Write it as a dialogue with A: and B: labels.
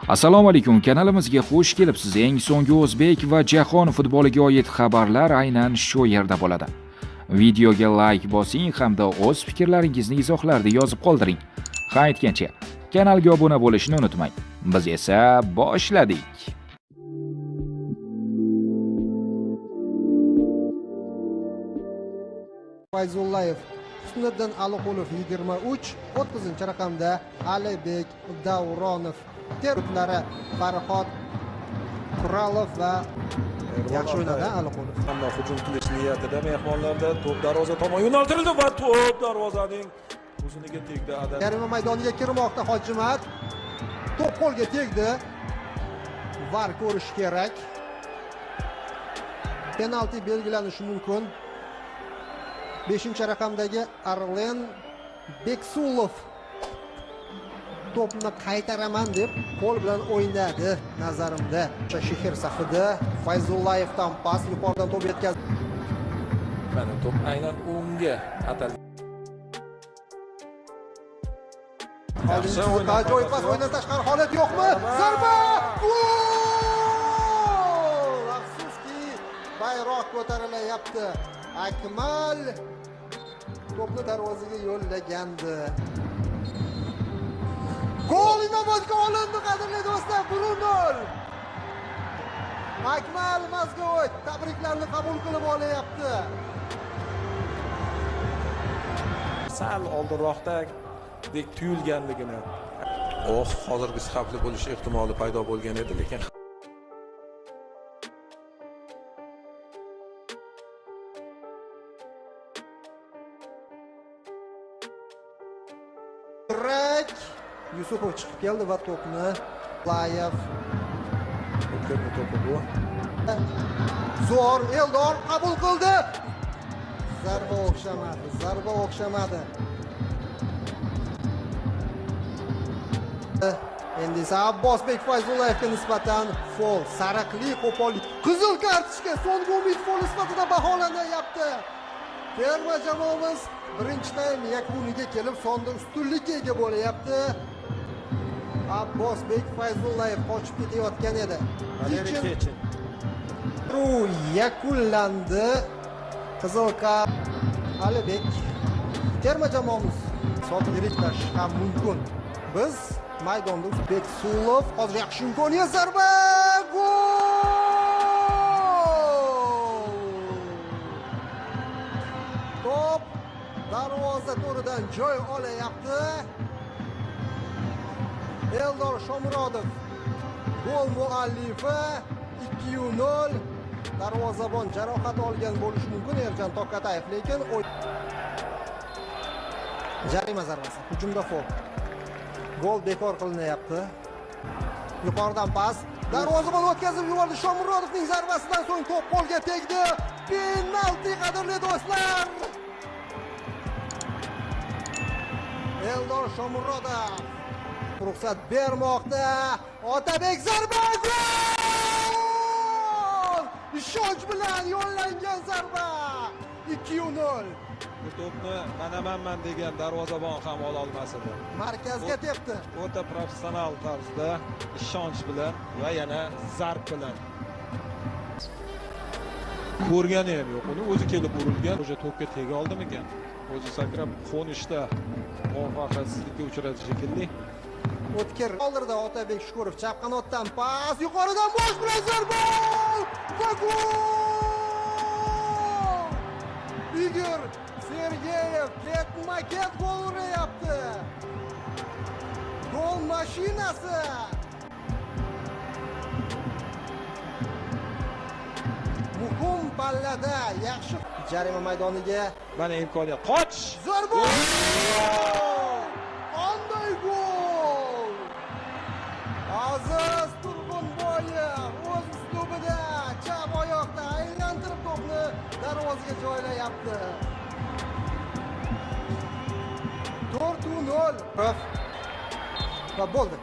A: Assalomu alaykum, kanalimizga xush kelibsiz. Eng so'nggi o'zbek va jahon futboliga oid xabarlar aynan shu yerda bo'ladi. Videoga like bosing hamda o'z fikrlaringizni izohlarda yozib qoldiring. Ha aytgancha, kanalga obuna bo'lishni unutmang. Biz esa boshladik.
B: Fayzullayev, Husniddin Aliqulov 23, 30-raqamda Alibek Davronov, terblari Farhod Quralov va yaxshi o'ynadi Aliqulov.
C: Hamda hujum qilish niyatida mehmonlarda to'p darvoza tomon yo'naltirildi va to'p darvozaning uzuniga tegdi.
B: Jarima maydoniga kirmoqda Hojimat. To'p qo'lga tegdi. VAR ko'rish kerak. Penalti belgilanishi mumkin. 5-raqamdagi Arlen Beksulov to'pni qaytaraman deb qo'l bilan o'ynadi nazarimda. Shahir safida Fayzullayevdan pas yuqoridan to'p yetkazdi.
C: Mana to'p aynan o'ngga ataldi.
B: Ajoyib pas, o'yindan tashqari holat yo'qmi? Zarba! Gol! Afsuski, bayroq ko'tarilyapti. Akmal to'pni darvozaga yo'llagandi. Gol inobatga olindi, qadrli do'stlar, 1-0. Akmal Mazgovoy tabriklarni qabul qilib olyapti.
C: Sal oldinroqdek tuyulganligini. Hozirgisi xavfli bo'lish ehtimoli paydo bo'lgan edi, lekin
B: Yusupov chiqib keldi va to'pni Layev
C: to'pi bu.
B: Zo'r Eldor qabul qildi. Zarba o'xshamadi. Endi esa Abbosbek Fayzullayevga nisbatan foul, sariqli qo'pollik, qizil kartochka so'nggi umid foul sifatida baholanyapti. Terma jamoamiz birinchi taym yakuniga kelib sonda ustunlikka ega bo'lyapti. Abbosbek Fayzullayev qochib ketayotgan edi. Keyin yakunlandi. Qizil kart Alibek. Terma jamoamiz hisobni iriklash ham mumkin. Biz maydonda Beksulov hozir yaxshi imkoniyat, zarba, gol! To'p darvoza to'ridan joy olyapti. Eldor Shomurodov gol muallifi. 2-0. Darvozabon jarohat olgan bo'lishi mumkin Erjan To'xtatayev, lekin jarima zarbasi, hujumda foul. Gol bekor qilinyapti. Yuqoridan pas, darvozabon o'tkazib yubordi. Shomurodovning zarbasidan so'ng to'p qo'lga tegdi. Penalti, qadrli do'stlar. Eldor Shomurodov ruxsat bermoqda. Otabek zarba, gol! Ishonch bilan yo'llangan zarba. 2-0.
C: Bu to'pni manaman degan darvozabon ham ola olmas edi.
B: Markazga tepdi.
C: O'ta professional tarzda, ishonch bilan va yana zarb bilan. Ko'rgani ham yo'q, uni o'zi kelib urilgan. O'sha to'pga tega oldimikan? O'zi sakrab qo'nishda muvaffaqiyatsizlikka uchradi shekilli.
B: O'tkir oldirdi Otabek Shukurov, chap qanotdan pas, yuqoridan bosh bilan zarba va gol! Igor Sergeyev ketma-ket gol uryapti. Gol mashinasi. Muhim pallada yaxshi jarima maydoniga
C: Mana imkoniyat. Qoch!
B: zarba! Qanday gol! Aziz Turg'unboyev o'z uslubida chap oyoqda aylantirib to'pni darvozaga joylayapti. 4-0 va bo'ldi.